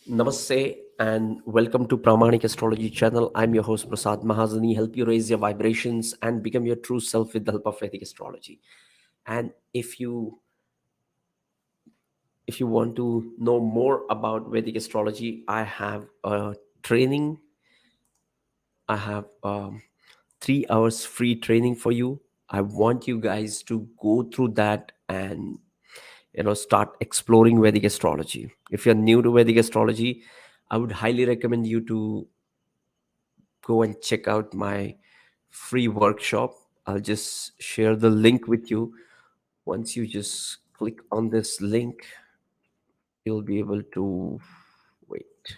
Namaste and welcome to Pramanik Astrology channel. I'm your host Prasad Mahazani. Help you raise your vibrations and become your true self with the help of Vedic astrology. And if you want to know more about Vedic astrology, I have a training. I have 3 hours free training for you. I want you guys to go through that and start exploring Vedic astrology. If you're new to Vedic astrology, I would highly recommend you to go and check out my free workshop. I'll just share the link with you. Once you just click on this link, you'll be able to wait.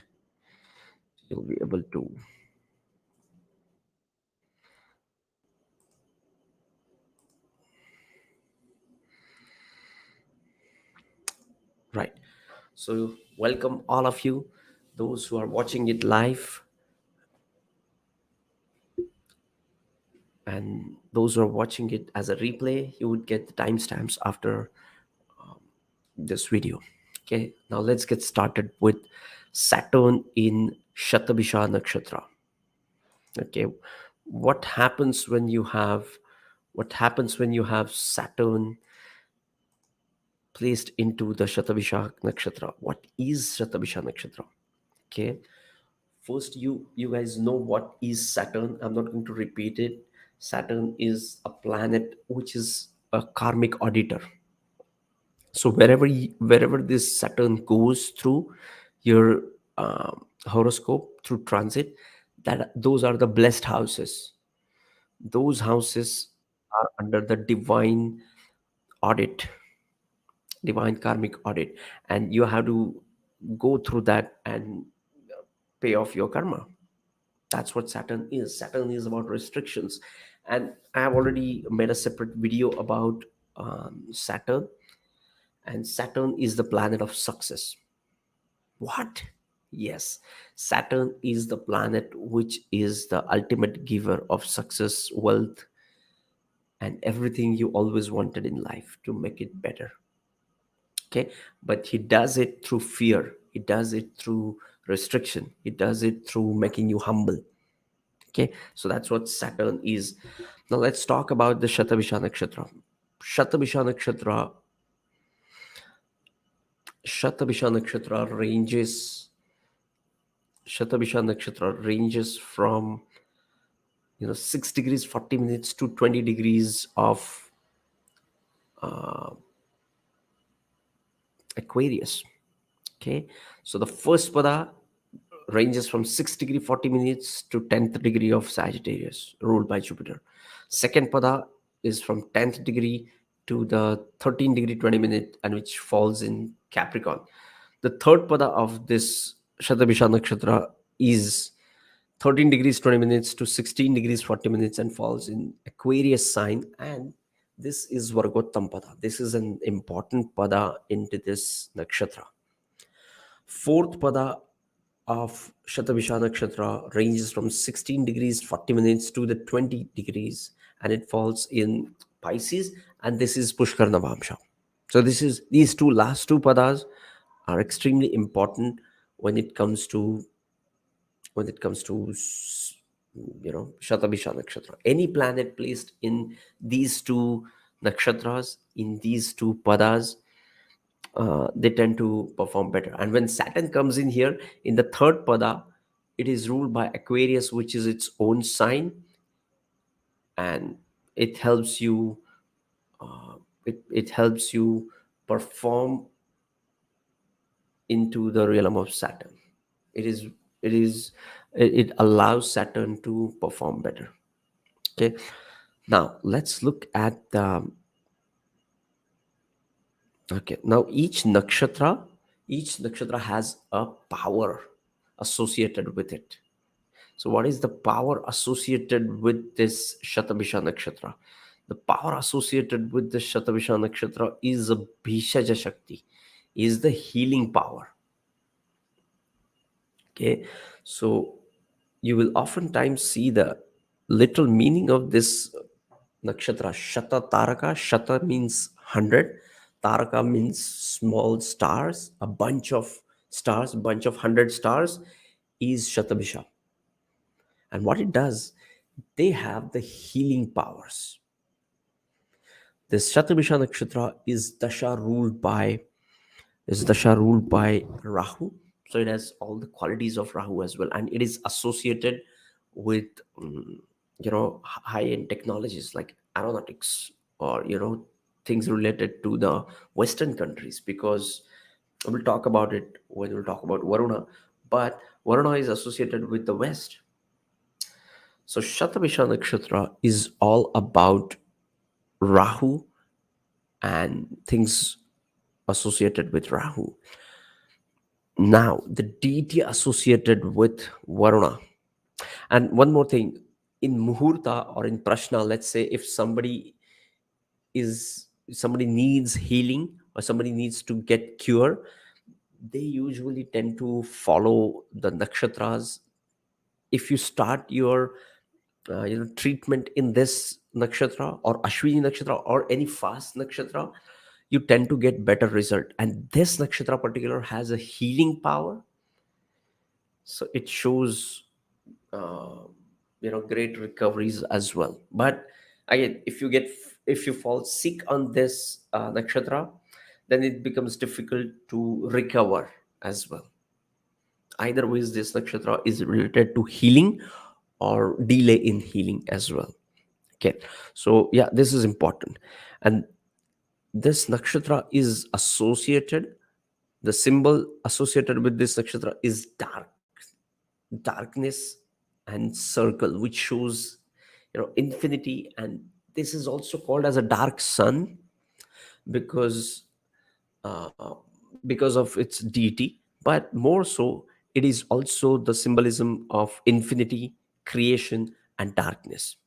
You'll be able to right. So welcome all of you, those who are watching it live and those who are watching it as a replay. You would get the timestamps after this video. Okay, now let's get started with Saturn in Shatabhisha Nakshatra. Okay, what happens when you have Saturn placed into the Shatabhisha Nakshatra? What is Shatabhisha Nakshatra? Okay, first you guys know what is Saturn. I'm not going to repeat it. Saturn is a planet which is a karmic auditor. So wherever this Saturn goes through your horoscope through transit, that those are the blessed houses. Those houses are under the audit divine karmic audit, and you have to go through that and pay off your karma. That's what Saturn is. Saturn is about restrictions, and I have already made a separate video about Saturn. And Saturn is the planet of success. What? Yes, Saturn is the planet which is the ultimate giver of success, wealth, and everything you always wanted in life to make it better. Okay, but he does it through fear, he does it through restriction, he does it through making you humble. Okay, so that's what Saturn is. Now let's talk about the Shatabhisha Nakshatra. shatabhisha nakshatra shatabhisha nakshatra ranges Shatabhisha Nakshatra ranges from 6 degrees 40 minutes to 20 degrees of Aquarius. Okay, so the first pada ranges from 6 degree 40 minutes to 10th degree of Sagittarius, ruled by Jupiter. Second pada is from 10th degree to the 13 degree 20 minute, and which falls in Capricorn. The third pada of this Shatabhisha Nakshatra is 13 degrees 20 minutes to 16 degrees 40 minutes and falls in Aquarius sign. And this is Vargottam pada. This is an important pada into this nakshatra. Fourth pada of Shatabhisha Nakshatra ranges from 16 degrees 40 minutes to the 20 degrees, and it falls in Pisces, and this is Pushkar Navamsha. So these last two padas are extremely important when it comes to Shatabhisha Nakshatra. Any planet placed in these two nakshatras, in these two padas, they tend to perform better. And when Saturn comes in here in the third pada, it is ruled by Aquarius, which is its own sign, and it helps you. It helps you perform into the realm of Saturn. It is it is it allows Saturn to perform better. Okay, now let's look at the. Okay, now each nakshatra has a power associated with it. So, what is the power associated with this Shatabhisha Nakshatra? The power associated with the Shatabhisha Nakshatra is a Bhishaja Shakti, is the healing power. Okay, so you will oftentimes see the little meaning of this nakshatra. Shata Taraka. Shata means 100. Taraka means small stars, a bunch of stars, bunch of 100 stars, is Shatabhisha. And what it does, they have the healing powers. This Shatabhisha Nakshatra is dasha ruled by Rahu. So it has all the qualities of Rahu as well, and it is associated with high-end technologies like aeronautics, or things related to the Western countries, because we'll talk about it when we'll talk about Varuna. But Varuna is associated with the West. So Shatabhisha Nakshatra is all about Rahu and things associated with Rahu. Now, the deity associated with Varuna. And one more thing, in Muhurta or in Prashna, let's say if somebody needs healing, or somebody needs to get cure, they usually tend to follow the nakshatras. If you start your treatment in this nakshatra or Ashwini nakshatra or any fast nakshatra, you tend to get better result. And this nakshatra particular has a healing power, so it shows uh, great recoveries as well. But again, if you fall sick on this nakshatra, then it becomes difficult to recover as well. Either ways, this nakshatra is related to healing or delay in healing as well. Okay, so yeah, this is important. And this nakshatra is associated, the symbol associated with this nakshatra is darkness and circle, which shows infinity. And this is also called as a dark sun, because uh, because of its deity, but more so it is also the symbolism of infinity, creation, and darkness.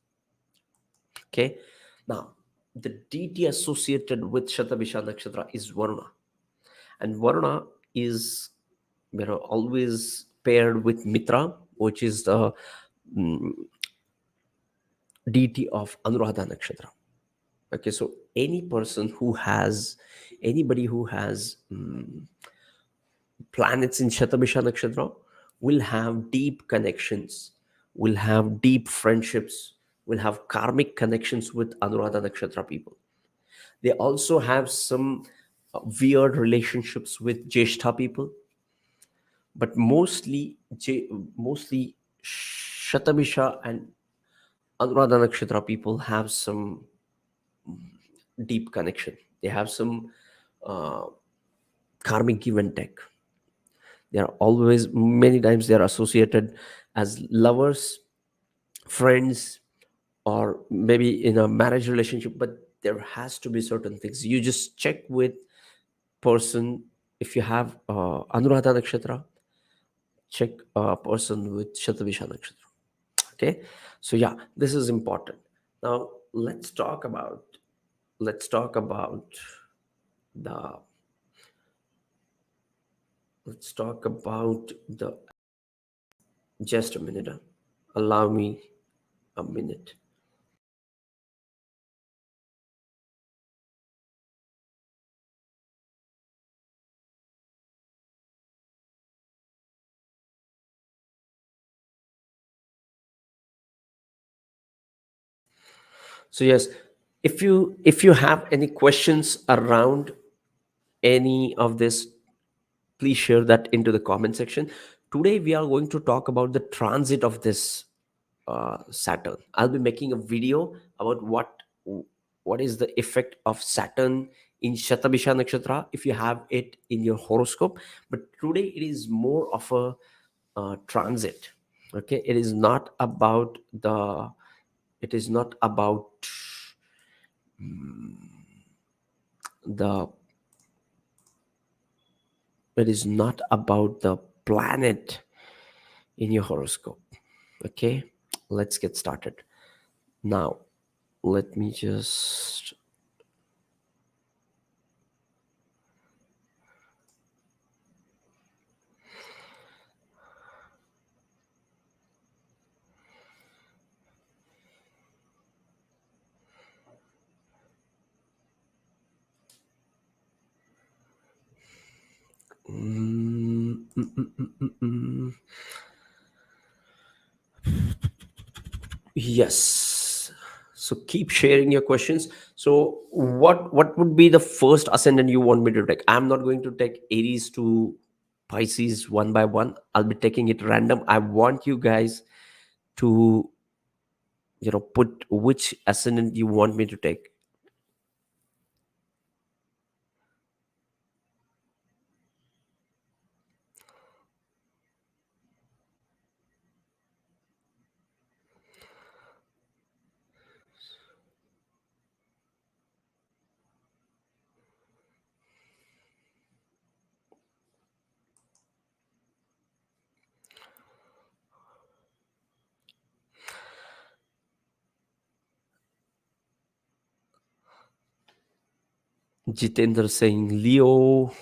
Okay, now the deity associated with Shatabhisha Nakshatra is Varuna. And Varuna is always paired with Mitra, which is the mm, deity of Anuradha Nakshatra. Okay, so anybody who has planets in Shatabhisha Nakshatra will have deep connections, will have deep friendships, will have karmic connections with Anuradha Nakshatra people. They also have some weird relationships with Jeshta people, but mostly Shatabhisha and Anuradha Nakshatra people have some deep connection. They have some uh, karmic give and take. They are always, many times they are associated as lovers, friends, or maybe in a marriage relationship. But there has to be certain things you just check with person. If you have Anuradha Nakshatra, check a person with Shatabhisha Nakshatra. Okay, so yeah, this is important. Now let's talk about the let's talk about the just a minute. Allow me a minute. So yes, if you have any questions around any of this, please share that into the comment section. Today we are going to talk about the transit of this Saturn. I'll be making a video about what is the effect of Saturn in Shatabhisha Nakshatra if you have it in your horoscope. But today it is more of a transit. Okay, it is not about the it is not about the planet in your horoscope. Okay, let's get started. Now, let me just. Yes. So keep sharing your questions. So what would be the first ascendant you want me to take? I'm not going to take Aries to Pisces one by one. I'll be taking it random. I want you guys to put which ascendant you want me to take. Jitendra saying Leo,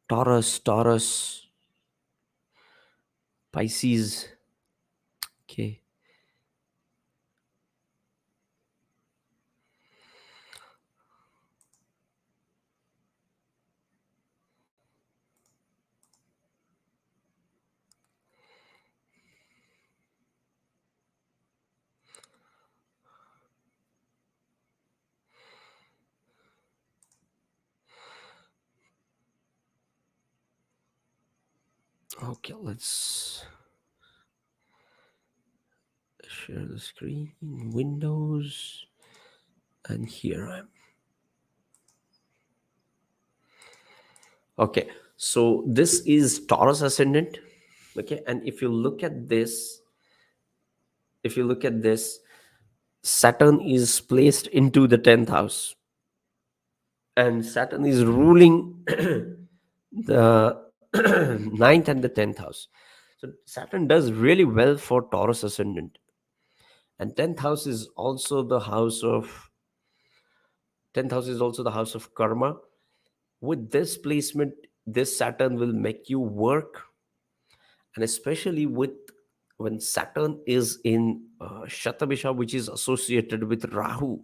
Taurus, Pisces. Okay. Okay, let's share the screen. Windows, and here I am. Okay, so this is Taurus Ascendant. Okay, and if you look at this, Saturn is placed into the 10th house, and Saturn is ruling the ninth and the 10th house. So Saturn does really well for Taurus Ascendant, and 10th house is also the house of karma. With this placement, this Saturn will make you work, and especially with when Saturn is in Shatabhisha, which is associated with Rahu,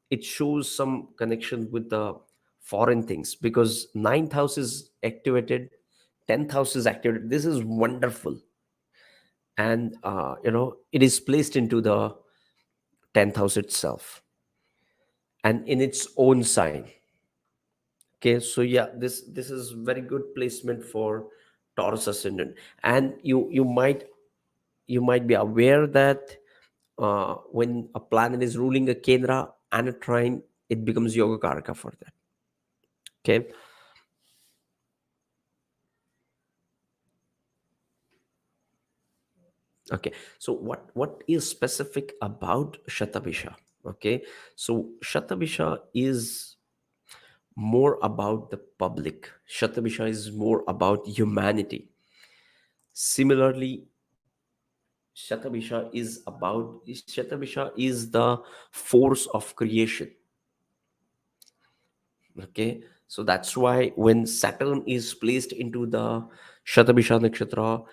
it shows some connection with the foreign things because ninth house is activated, 10th house is activated. This is wonderful, and it is placed into the 10th house itself and in its own sign. Okay, so yeah, this is very good placement for Taurus Ascendant, and you might be aware that when a planet is ruling a Kendra and a trine, it becomes Yoga Karaka for that. Okay. Okay. So what is specific about Shatabhisha? Okay. So Shatabhisha is more about the public. Shatabhisha is more about humanity. Similarly, Shatabhisha is the force of creation. Okay, so that's why when Saturn is placed into the Shatabhisha Nakshatra,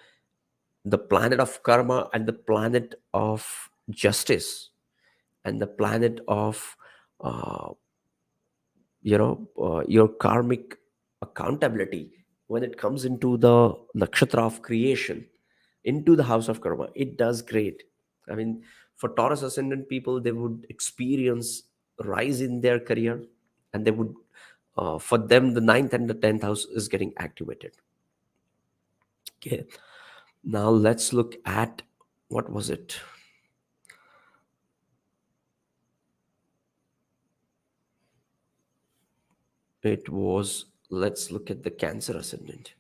the planet of karma and the planet of justice and the planet of uh, your karmic accountability, when it comes into the nakshatra of creation, into the house of karma, it does great. I mean, for Taurus Ascendant people, they would experience rise in their career, and they would for them the ninth and the 10th house is getting activated. Okay, now let's look at what was it. It was, let's look at the Cancer Ascendant.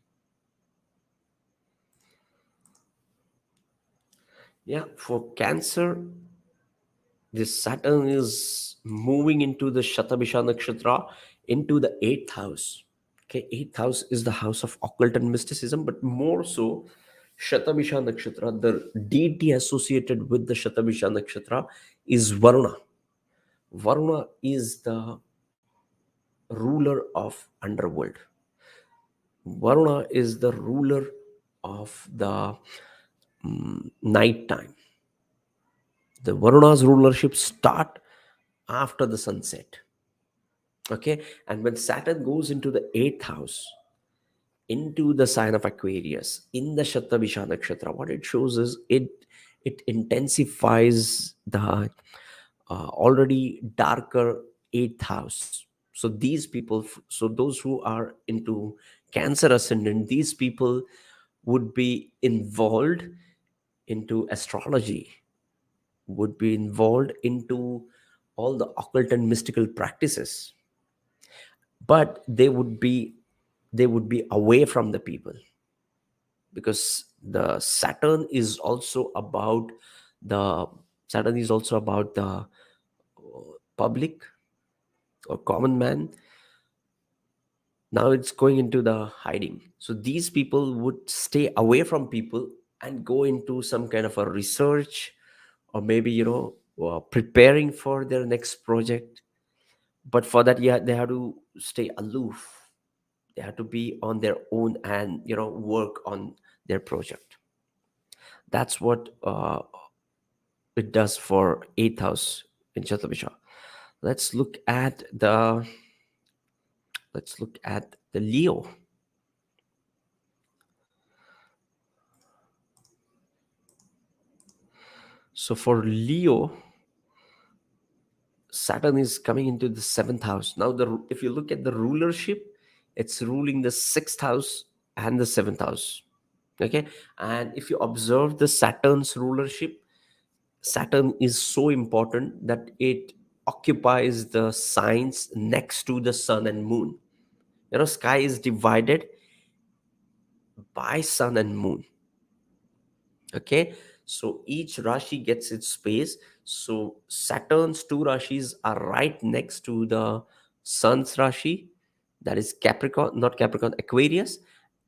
Yeah, for Cancer, this Saturn is moving into the Shatabhisha Nakshatra, into the 8th house. Okay, 8th house is the house of occult and mysticism, but more so, Shatabhisha Nakshatra, the deity associated with the Shatabhisha Nakshatra is Varuna. Varuna is the ruler of underworld. Varuna is the ruler of the night time. The Varuna's rulership start after the sunset. Okay, and when Saturn goes into the 8th house, into the sign of Aquarius in the Shatabhisha Nakshatra, what it shows is it intensifies the already darker eighth house. So these people, so those who are into Cancer Ascendant, these people would be involved into astrology, would be involved into all the occult and mystical practices, but they would be away from the people, because the the Saturn is also about the public or common man. Now it's going into the hiding, so these people would stay away from people and go into some kind of a research, or maybe preparing for their next project. But for that, yeah, they have to stay aloof, they have to be on their own and work on their project. That's what it does for eighth house in Chaturvisha. let's look at the let's look at the Leo. So for Leo, Saturn is coming into the seventh house. Now, if you look at the rulership, it's ruling the sixth house and the seventh house. Okay. And if you observe the Saturn's rulership, Saturn is so important that it occupies the signs next to the sun and moon. Sky is divided by sun and moon. Okay, so each Rashi gets its space. So Saturn's two Rashis are right next to the sun's Rashi, that is Capricorn, not Capricorn, Aquarius,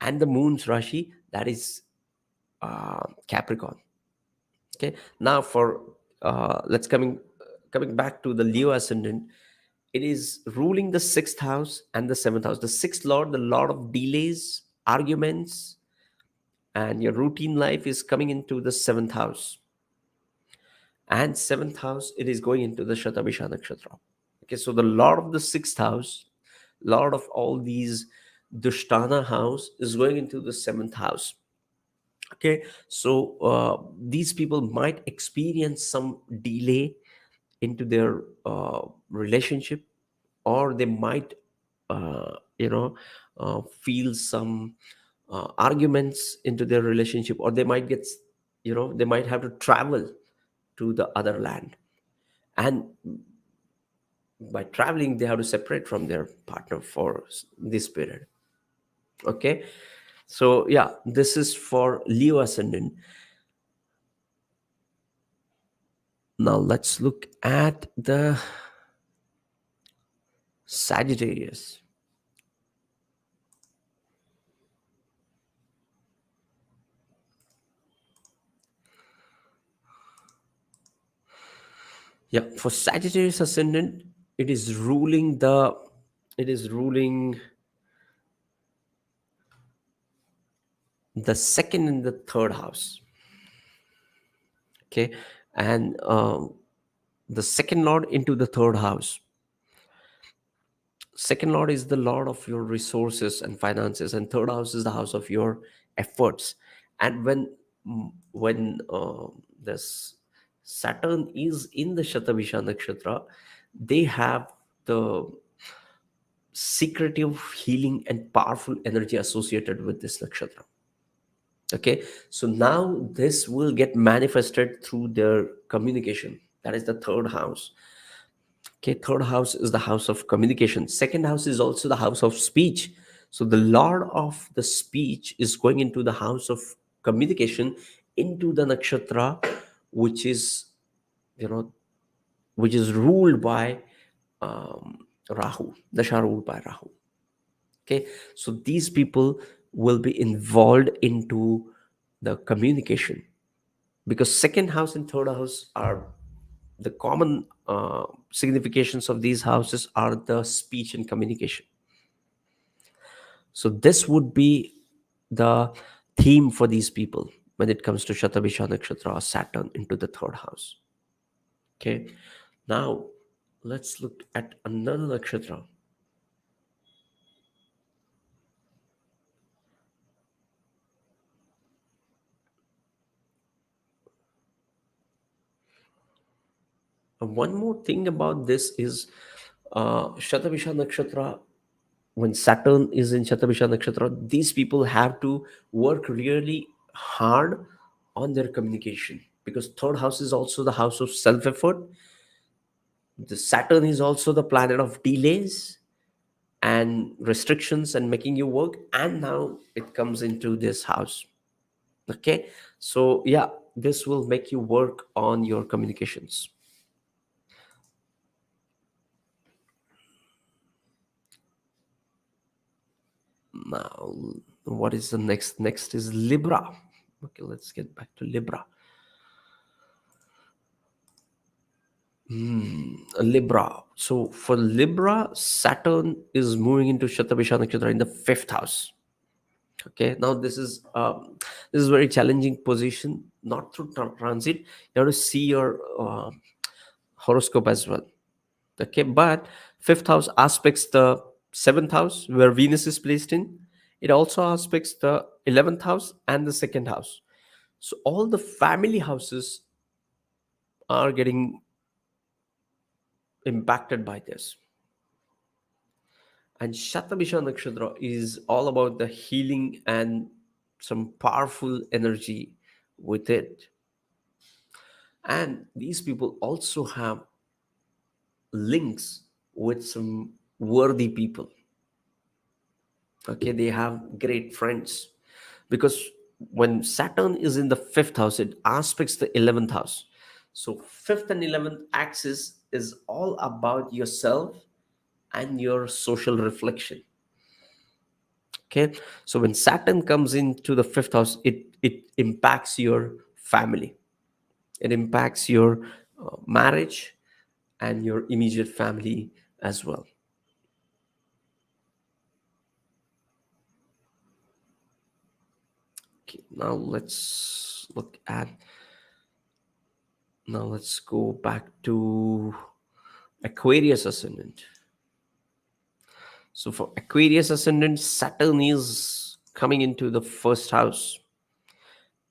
and the moon's Rashi, that is Capricorn. Okay, now for let's coming back to the Leo ascendant. It is ruling the sixth house and the seventh house. The sixth lord, the lord of delays, arguments, and your routine life, is coming into the seventh house. And seventh house, it is going into the Shatabhisha Nakshatra. Okay, so the lord of the sixth house, lord of all these Dushtana house, is going into the seventh house. Okay, so these people might experience some delay into their relationship, or they might feel some arguments into their relationship, or they might get, they might have to travel to the other land, and by traveling they have to separate from their partner for this period. Okay, so yeah, this is for Leo ascendant. Now let's look at the Sagittarius. Yeah, for Sagittarius ascendant, it is ruling the it is ruling the second and the third house. Okay, and the second lord into the third house. Second lord is the lord of your resources and finances, and third house is the house of your efforts. And when this Saturn is in the Shatabhisha Nakshatra, they have the secretive healing and powerful energy associated with this nakshatra. Okay, so now this will get manifested through their communication, that is the third house. Okay, third house is the house of communication. Second house is also the house of speech. So the lord of the speech is going into the house of communication, into the nakshatra, which is you know which is ruled by Rahu, dasha ruled by Rahu. Okay, so these people will be involved into the communication, because second house and third house are the common significations of these houses are the speech and communication. So this would be the theme for these people when it comes to Shatabhisha Nakshatra or Saturn into the third house. Okay, now let's look at another nakshatra. One more thing about this is Shatabhisha Nakshatra. When Saturn is in Shatabhisha Nakshatra, these people have to work really hard on their communication, because third house is also the house of self effort. The Saturn is also the planet of delays and restrictions and making you work, and now it comes into this house. Okay, so yeah, this will make you work on your communications. Now, what is the next is Libra. Okay, let's get back to Libra. Libra. So for Libra, Saturn is moving into Shatabhisha Nakshatra in the fifth house. Okay, now this is very challenging position, not through transit. You have to see your horoscope as well. Okay, but fifth house aspects the seventh house where Venus is placed in. It also aspects the 11th house and the second house. So all the family houses are getting impacted by this. And Shatabhisha Nakshatra is all about the healing and some powerful energy with it. And these people also have links with some worthy people. Okay, they have great friends, because when Saturn is in the fifth house, it aspects the 11th house. So fifth and 11th axis is all about yourself and your social reflection. Okay, so when Saturn comes into the fifth house, it impacts your family, it impacts your marriage and your immediate family as well. Okay, now let's go back to Aquarius Ascendant. So for Aquarius Ascendant, Saturn is coming into the first house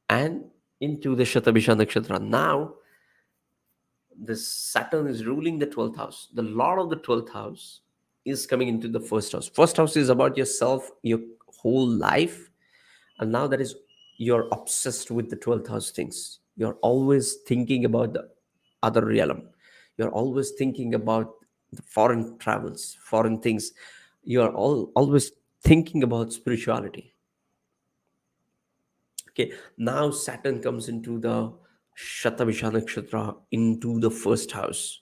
and into the Shatabhisha Nakshatra. Now, this Saturn is ruling the 12th house. The Lord of the 12th house is coming into the first house. First house is about yourself, your whole life. And now that is, you're obsessed with the 12th house things. You're always thinking about the other realm. You're always thinking about the foreign travels, foreign things. You're always thinking about spirituality. Okay, now Saturn comes into the Shatabhisha Nakshatra into the first house.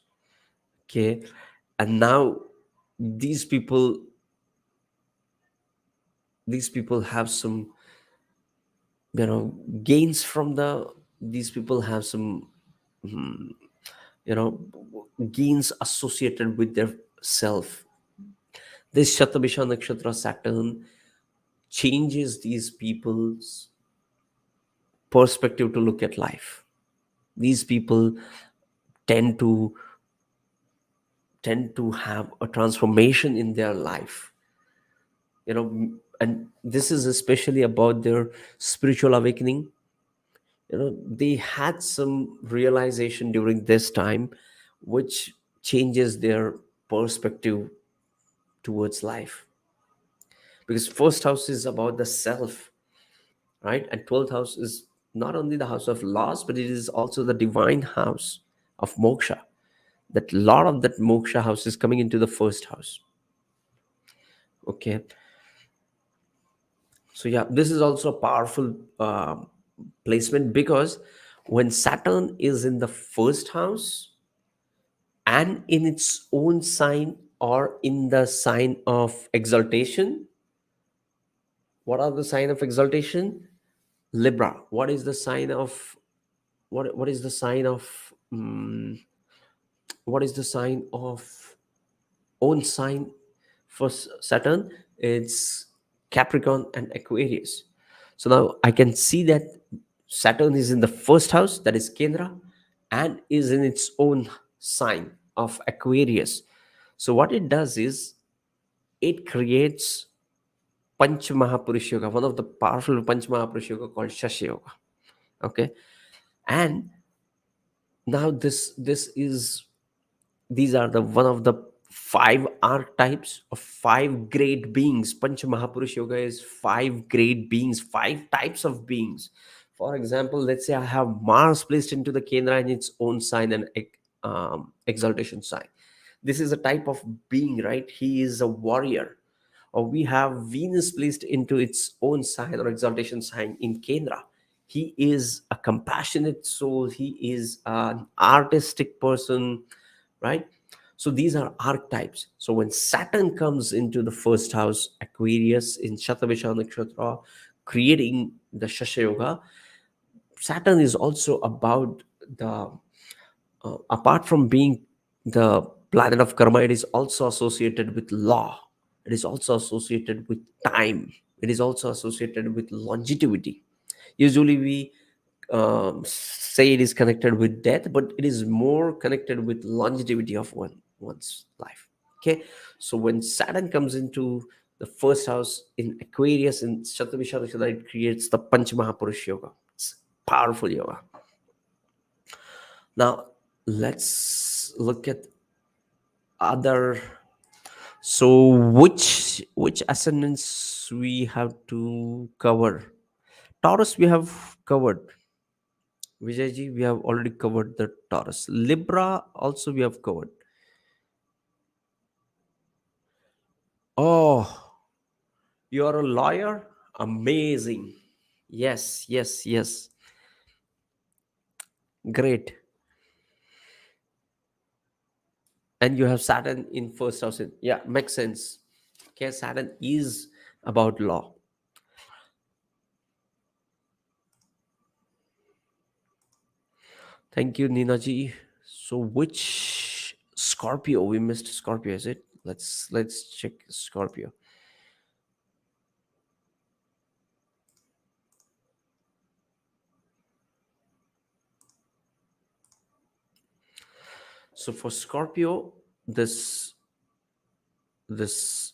Okay, and now these people these people have some, gains from the these people have some, you know gains associated with their self. This Shatabhisha Nakshatra Saturn changes these people's perspective to look at life. These people tend to have a transformation in their life, and this is especially about their spiritual awakening. They had some realization during this time, which changes their perspective towards life, because first house is about the self, right? And 12th house is not only the house of loss, but it is also the divine house of moksha. That lot of that moksha house is coming into the first house. Okay, so yeah, this is also a powerful placement, because when Saturn is in the first house and in its own sign or in the sign of exaltation, what are the sign of exaltation? Libra. What is the sign of what is the sign of what is the sign of own sign for Saturn? It's Capricorn and Aquarius. So now I can see that Saturn is in the first house, that is Kendra, and is in its own sign of Aquarius. So what it does is it creates Panch Mahapurush Yoga, one of the powerful Panch Mahapurush Yoga called Shashi Yoga. Okay, and now this is These are the one of the five archetypes of five great beings. Pancha Mahapurush Yoga is five great beings, five types of beings. For example, let's say I have Mars placed into the Kendra in its own sign and exaltation sign. This is a type of being, right? He is a warrior. Or we have Venus placed into its own sign or exaltation sign in Kendra. He is a compassionate soul. He is an artistic person, right? So these are archetypes. So when Saturn comes into the first house, Aquarius in Shatabhisha Nakshatra, creating the Shasha Yoga, Saturn is also about the, apart from being the planet of karma, it is also associated with law. It is also associated with time. It is also associated with longevity. Usually we say it is connected with death, but it is more connected with longevity of one's life. Okay, so when Saturn comes into the first house in Aquarius in Shatabhisha Nakshatra, it creates the Panch Mahapurush Yoga. It's powerful yoga. Now let's look at other. So which ascendants we have to cover? Taurus we have covered. Vijayji, we have already covered the Taurus. Libra also we have covered. Oh, you are a lawyer? Amazing. Yes, yes, yes. Great. And you have Saturn in first house. Yeah, makes sense. Okay, Saturn is about law. Thank you, Ninaji. So which Scorpio? We missed Scorpio, is it? Let's check Scorpio. So for Scorpio, this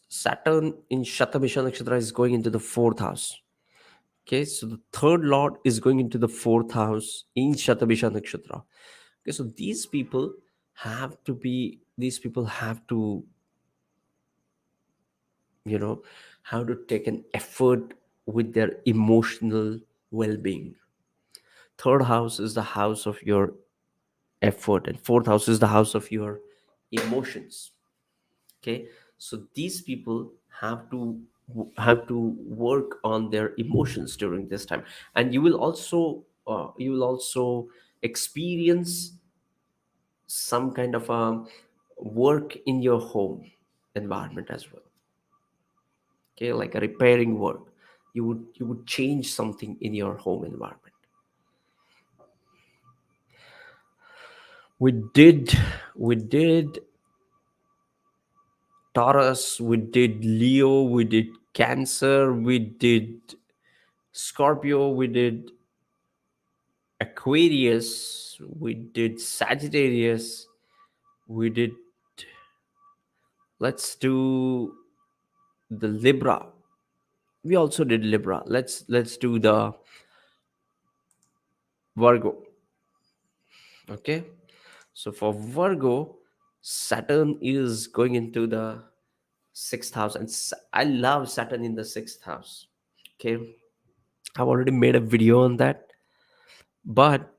Saturn in Shatabhisha Nakshatra is going into the fourth house. Okay, so the third lord is going into the fourth house in Shatabhisha Nakshatra. Okay, so these people have to, you know, have to take an effort with their emotional well-being. Third house is the house of your effort, and fourth house is the house of your emotions. Okay, so these people have to work on their emotions during this time, and you will also experience some kind of a work in your home environment as well. Okay, like a repairing work. You would change something in your home environment. We did Taurus, we did Leo, we did Cancer, we did Scorpio, we did Aquarius, we did Sagittarius, we did, let's do the Libra. We also did Libra. Let's do the Virgo. Okay. So for Virgo, Saturn is going into the sixth house, and I love Saturn in the sixth house. Okay. I've already made a video on that, but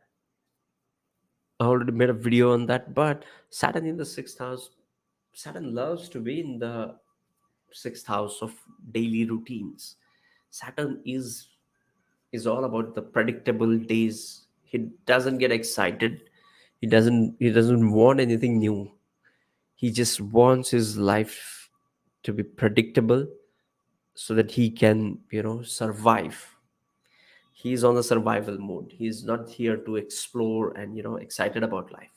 Saturn in the sixth house, Saturn loves to be in the sixth house of daily routines. Saturn is all about the predictable days. He doesn't get excited. He doesn't want anything new. He just wants his life to be predictable so that he can, survive. He's on the survival mode. He's not here to explore and, excited about life.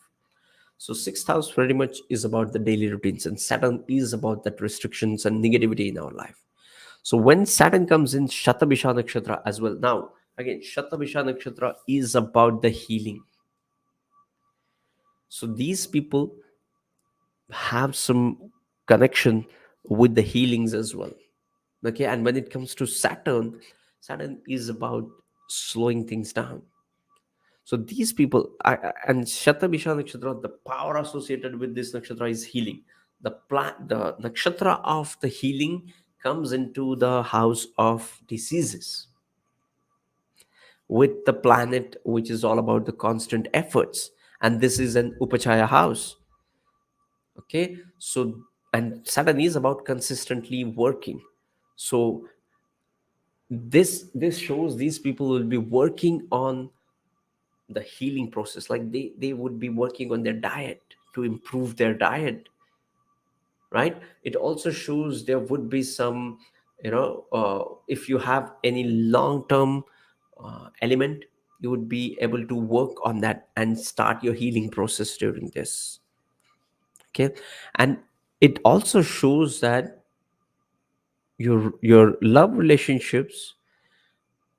So sixth house very much is about the daily routines, and Saturn is about that restrictions and negativity in our life. So when Saturn comes in Shatabhisha Nakshatra as well. Now, again, Shatabhisha Nakshatra is about the healing. So these people have some connection with the healings as well. Okay, and when it comes to Saturn, Saturn is about slowing things down. So these people, and Shatabhisha Nakshatra, the power associated with this nakshatra is healing. The nakshatra of the healing comes into the house of diseases with the planet, which is all about the constant efforts. And this is an Upachaya house. Okay, so and Saturn is about consistently working. So this shows these people will be working on the healing process, like they would be working on their diet to improve their diet, right? It also shows there would be some, if you have any long term element, you would be able to work on that and start your healing process during this. Okay, and it also shows that your love relationships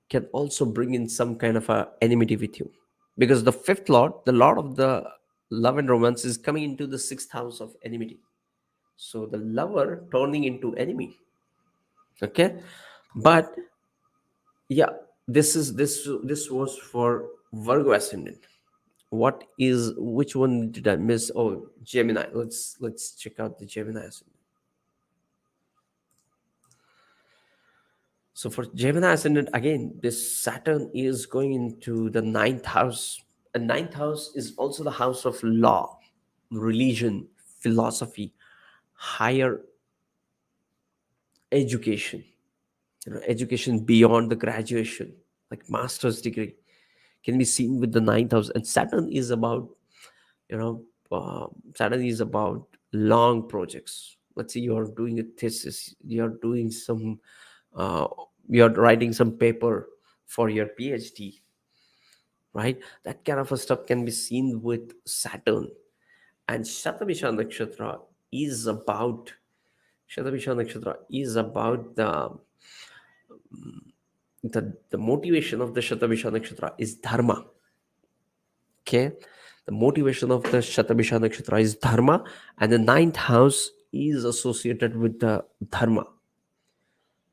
can also bring in some kind of a enmity with you, because the fifth lord, the lord of the love and romance, is coming into the sixth house of enmity. So the lover turning into enemy. Okay, but yeah, this was for Virgo Ascendant. What is, which one did I miss? Oh, Gemini. Let's check out the Gemini Ascendant. So for Gemini Ascendant, again, this Saturn is going into the ninth house. And ninth house is also the house of law, religion, philosophy, higher education, education beyond the graduation, like master's degree, can be seen with the ninth house. And Saturn is about, you know, Saturn is about long projects. Let's say you're doing a thesis, you're doing some, uh, you're writing some paper for your PhD, right? That kind of a stuff can be seen with Saturn. And is about Shatabhisha Nakshatra is about the motivation of the Shatabhisha Nakshatra is dharma. Okay, the motivation of the Shatabhisha Nakshatra is dharma, and the ninth house is associated with the dharma.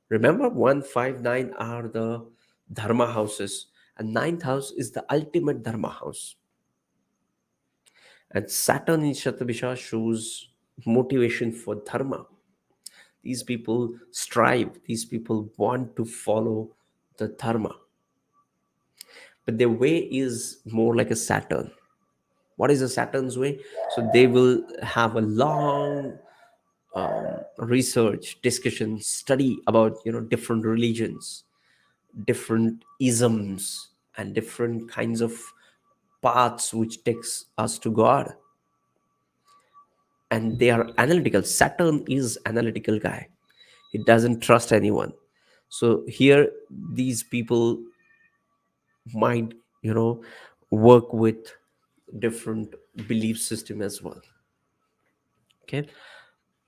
Remember, 159 are the dharma houses, and ninth house is the ultimate dharma house. And Saturn in Shatabhisha shows motivation for dharma. These people strive, these people want to follow the dharma, but their way is more like a Saturn. What is a Saturn's way? So they will have a long research, discussion, study about, different religions, different isms, and different kinds of paths which takes us to God. And they are analytical. Saturn is analytical guy. He doesn't trust anyone. So here, these people might, work with different belief system as well. Okay,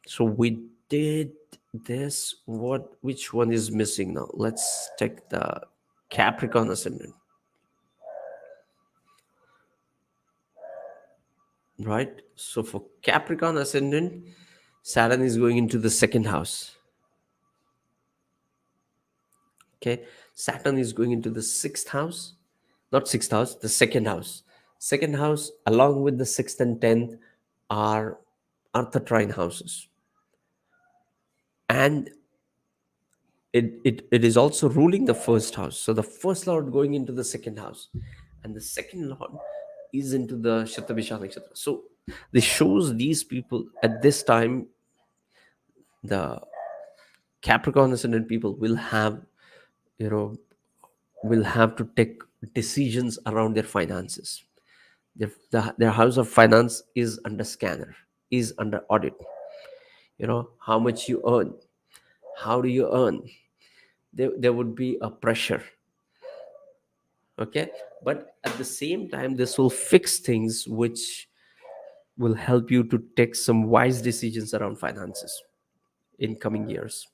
so we did this. Which one is missing now? Let's check the Capricorn Ascendant. Right, so for Capricorn Ascendant, Saturn is going into the second house. Okay, Saturn is going into the sixth house, not sixth house, the second house. Second house, along with the sixth and 10th, are Artha trine houses. And it is also ruling the first house. So the first lord going into the second house, and the second lord is into the Shatabhisha Nakshatra. So this shows these people at this time, the Capricorn Ascendant people you know, will have to take decisions around their finances. Their house of finance is under scanner, is under audit. How much you earn, how do you earn? There would be a pressure. Okay, but at the same time, this will fix things which will help you to take some wise decisions around finances in coming years.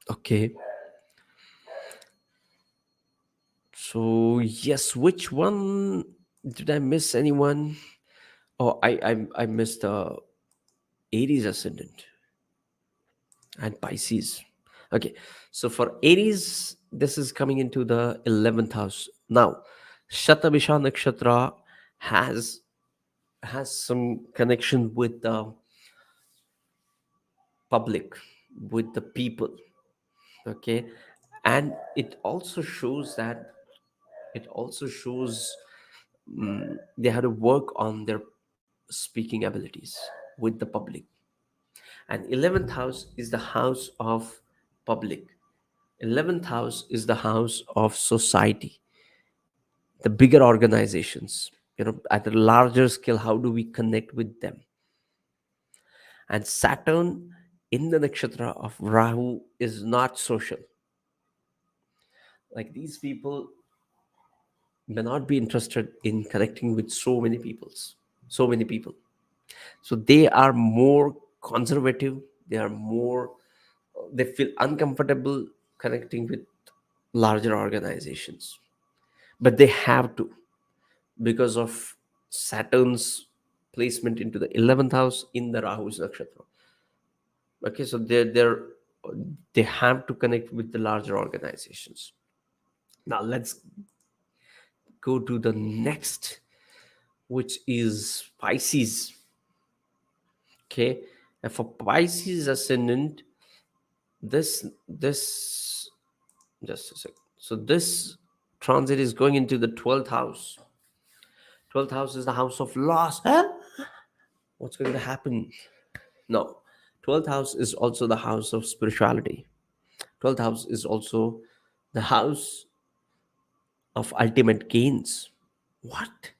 Okay, so yes, which one did I miss? Anyone? Oh, I missed Aries Ascendant and Pisces. Okay, so for Aries, this is coming into the 11th house. Now, Shatabhisha Nakshatra has some connection with the public, with the people. Okay, and it also shows that they had to work on their speaking abilities with the public. And 11th house is the house of public. 11th house is the house of society, the bigger organizations, at a larger scale. How do we connect with them? And Saturn in the nakshatra of Rahu is not social. Like, these people may not be interested in connecting with so many people. So they are more conservative. They feel uncomfortable connecting with larger organizations, but they have to, because of Saturn's placement into the 11th house in the Rahu's nakshatra. Okay, so they have to connect with the larger organizations. Now let's go to the next, which is Pisces. Okay, and for Pisces ascendant, this just a sec. So this transit is going into the 12th house. 12th house is the house of loss. Huh? What's going to happen? No. 12th house is also the house of spirituality. 12th house is also the house of ultimate gains. What?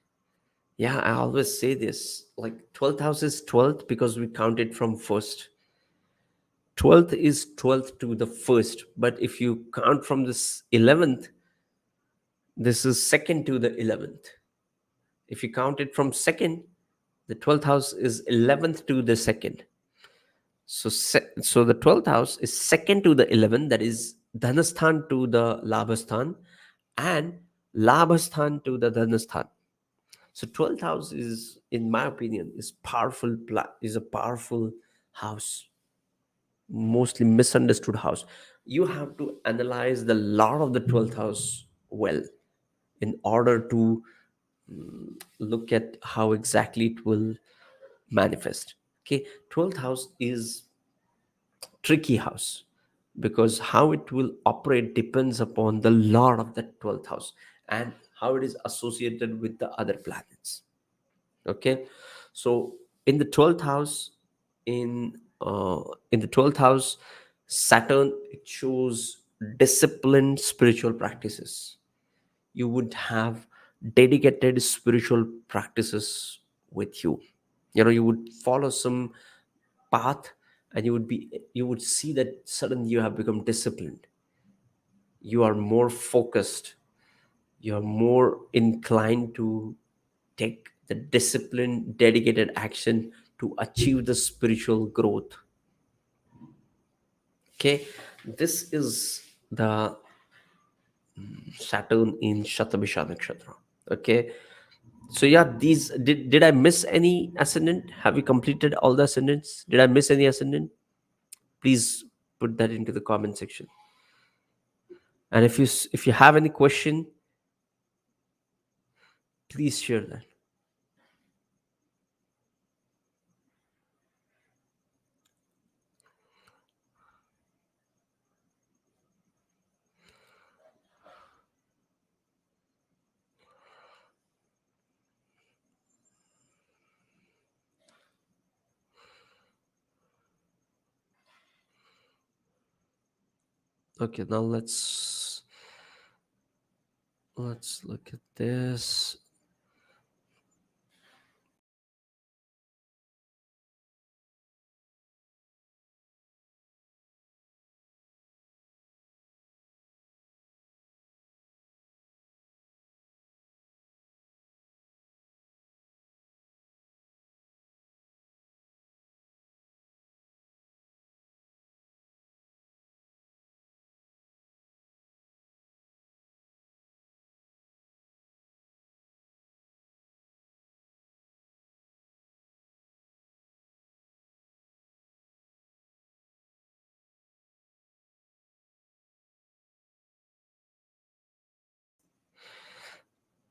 Yeah, I always say this. Like, 12th house is 12th because we count it from first. 12th is 12th to the first. But if you count from this 11th, this is second to the 11th. If you count it from second, the 12th house is 11th to the second. So the 12th house is second to the 11th, that is Dhanasthan to the Labhasthan, and Labhasthan to the Dhanasthan. So 12th house is, in my opinion, is a powerful house, mostly misunderstood house. You have to analyze the lot of the 12th house well in order to look at how exactly it will manifest. Okay, 12th house is tricky house because how it will operate depends upon the lord of the 12th house and how it is associated with the other planets. Okay, so in the 12th house, in the 12th house, Saturn, it shows disciplined spiritual practices. You would have dedicated spiritual practices with you. You would follow some path, and you would see that suddenly you have become disciplined. You are more focused. You are more inclined to take the disciplined dedicated action to achieve the spiritual growth. Okay, this is the Saturn in Shatabhisha Nakshatra. Okay, so yeah, these did I miss any ascendant? Have we completed all the ascendants? Did I miss any ascendant? Please put that into the comment section. And if you have any question, please share that. Okay, now let's look at this.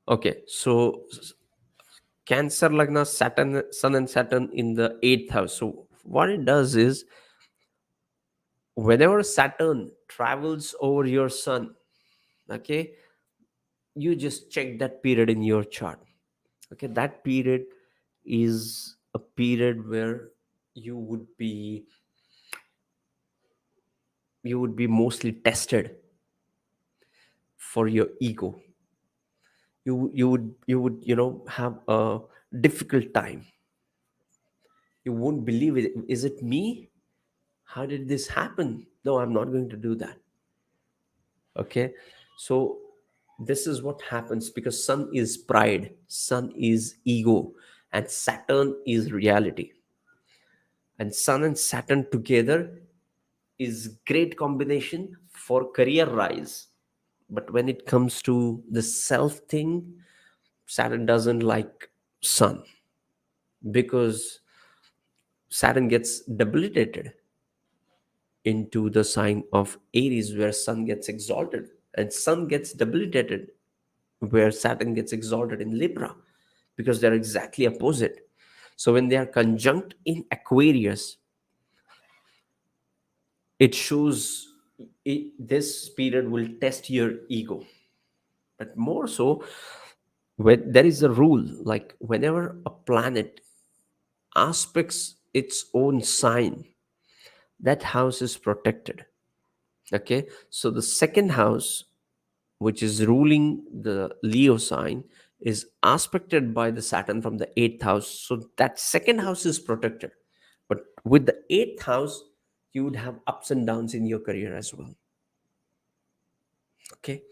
Okay, so Cancer Lagna, Saturn, Sun and Saturn in the eighth house. So what it does is, whenever Saturn travels over your Sun, okay, you just check that period in your chart. Okay, that period is a period where you would be you would be mostly tested for your ego. You would have a difficult time. You won't believe it. Is it me? How did this happen? No, I'm not going to do that. Okay, so this is what happens, because Sun is pride, Sun is ego, and Saturn is reality. And Sun and Saturn together is great combination for career rise. But when it comes to the self thing, Saturn doesn't like Sun, because Saturn gets debilitated into the sign of Aries, where Sun gets exalted, and Sun gets debilitated where Saturn gets exalted in Libra, because they're exactly opposite. So when they are conjunct in Aquarius, it shows this period will test your ego. But more so, when there is a rule, like whenever a planet aspects its own sign, that house is protected. Okay, so the second house, which is ruling the Leo sign, is aspected by the Saturn from the eighth house. So that second house is protected. But with the eighth house, you would have ups and downs in your career as well. Okay,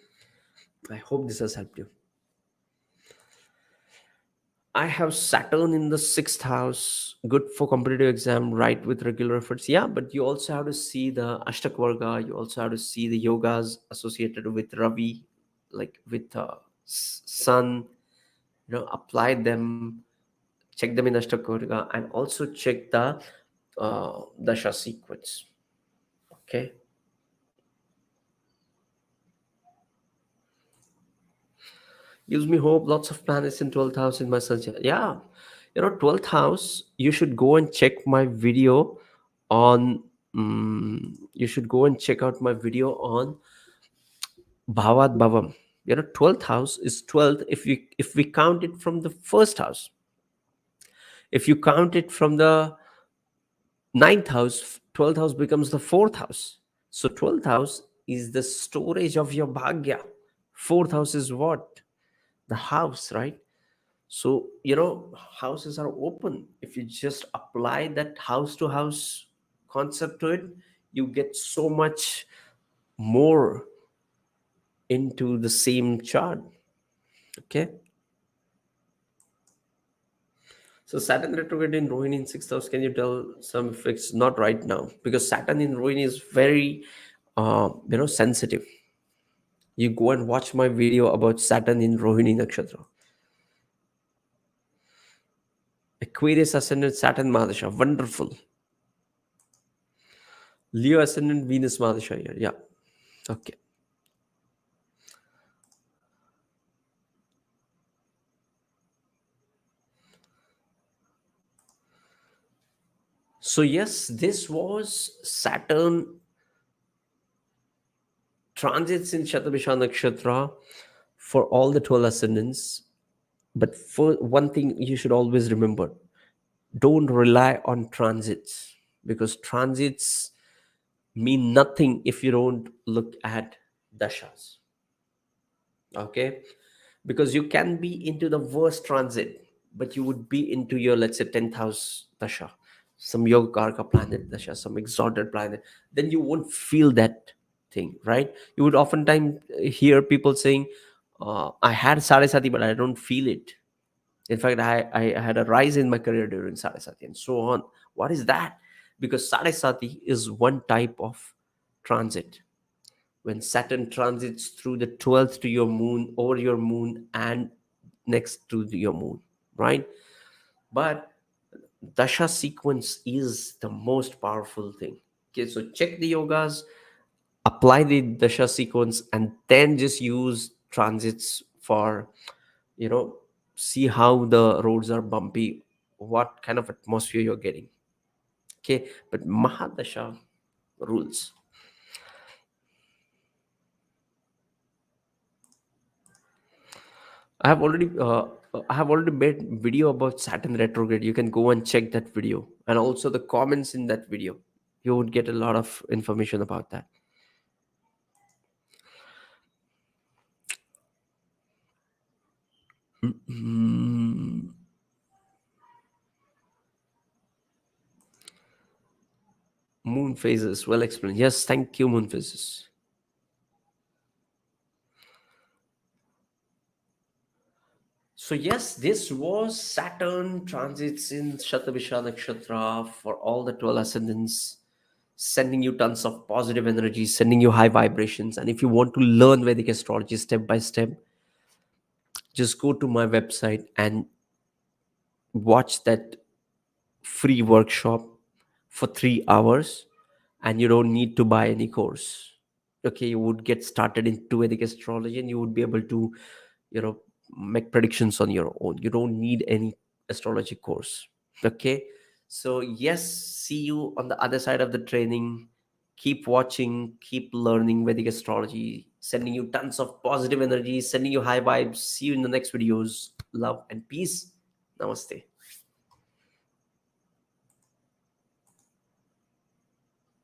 I hope this has helped you. I have Saturn in the sixth house, good for competitive exam, right, with regular efforts. Yeah, but you also have to see the Ashtakvarga, you also have to see the yogas associated with Ravi, like with Sun, apply them, check them in Ashtakvarga, and also check the Dasha sequence. Okay. Gives me hope. Lots of planets in 12th house in my sun. Yeah. 12th house, you should go and check my video on. You should go and check out my video on Bhavat Bhavam. 12th house is 12th if we count it from the first house. If you count it from the ninth house, 12th house becomes the fourth house. So 12th house is the storage of your bhagya. Fourth house is what? The house, right? So, houses are open. If you just apply that house to house concept to it, you get so much more into the same chart. Okay. So Saturn retrograde in Rohini in sixth house. Can you tell some effects? Not right now, because Saturn in Rohini is very, sensitive. You go and watch my video about Saturn in Rohini Nakshatra. Aquarius Ascendant, Saturn Mahadasha. Wonderful. Leo Ascendant, Venus Mahadasha here. Yeah. Okay. So yes, this was Saturn transits in Shatabhisha Nakshatra for all the 12 ascendants. But for one thing, you should always remember, don't rely on transits, because transits mean nothing if you don't look at dashas. Okay, because you can be into the worst transit, but you would be into your, let's say, 10th house dasha, some yoga karka planet dasha, some exalted planet, then you won't feel that thing, right? You would oftentimes hear people saying, I had sarasati but I don't feel it. In fact, I had a rise in my career during sarasati and so on. What is that? Because sarasati is one type of transit. When Saturn transits through the 12th to your moon, over your moon, and next to your moon, right? But Dasha sequence is the most powerful thing. Okay, so check the yogas, apply the Dasha sequence, and then just use transits for you know, see how the roads are bumpy, what kind of atmosphere you're getting. Okay, but Mahadasha rules. I have already made video about Saturn retrograde. You can go and check that video, and also the comments in that video. You would get a lot of information about that. Mm, moon phases, well explained. Yes, thank you, moon phases. So yes, this was Saturn transits in Shatabhisha Nakshatra for all the 12 ascendants, sending you tons of positive energy, sending you high vibrations. And if you want to learn Vedic astrology step by step, just go to my website and watch that free workshop for 3 hours, and you don't need to buy any course. Okay, you would get started into Vedic astrology, and you would be able to, you know, make predictions on your own. You don't need any astrology course. Okay, so yes, see you on the other side of the training. Keep watching, keep learning Vedic astrology, sending you tons of positive energy, sending you high vibes. See you in the next videos. Love and peace. Namaste.